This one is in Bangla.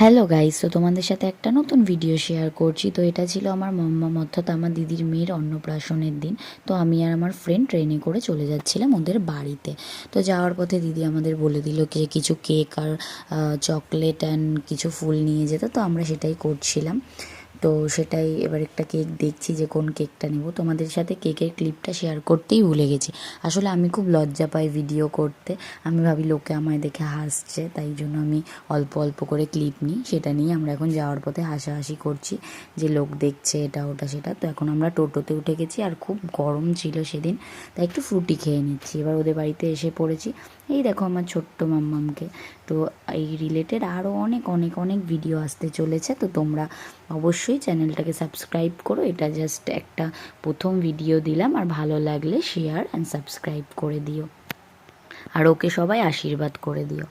হ্যালো গাইস, তো তোমাদের সাথে একটা নতুন ভিডিও শেয়ার করছি। তো এটা ছিল আমার মাম্মাম অর্থাৎ আমার দিদির মেয়ের অন্নপ্রাশনের দিন। তো আমি আর আমার ফ্রেন্ড ট্রেনে করে চলে যাচ্ছিলাম ওদের বাড়িতে। তো যাওয়ার পথে দিদি আমাদের বলে দিল যে কিছু কেক আর চকলেট অ্যান্ড কিছু ফুল নিয়ে যেতে। তো আমরা সেটাই করছিলাম। তো সেটাই এবার একটা কেক দেখছি যে কোন কেকটা নেব। তোমাদের সাথে কেকের ক্লিপটা শেয়ার করতেই ভুলে গেছি। আসলে আমি খুব লজ্জা পাই ভিডিও করতে। আমি ভাবি লোকে আমায় দেখে হাসছে, তাই জন্য আমি অল্প অল্প করে ক্লিপ নিই। সেটা নিয়ে আমরা এখন যাওয়ার পথে হাসাহাসি করছি যে লোক দেখছে এটা ওটা সেটা। তো এখন আমরা টোটোতে উঠে গেছি আর খুব গরম ছিল সেদিন, তাই একটু ফ্রুটি খেয়ে নিচ্ছি। এবার ওদের বাড়িতে এসে পড়েছি। এই দেখো আমার ছোট্ট মাম্মামকে। তো এই রিলেটেড আরও অনেক অনেক অনেক ভিডিও আসতে চলেছে। তো তোমরা অবশ্যই চ্যানেলটাকে সাবস্ক্রাইব করো। এটা জাস্ট একটা প্রথম ভিডিও দিলাম, আর ভালো লাগলে শেয়ার অ্যান্ড সাবস্ক্রাইব করে দিও, আর ওকে সবাই আশীর্বাদ করে দিও।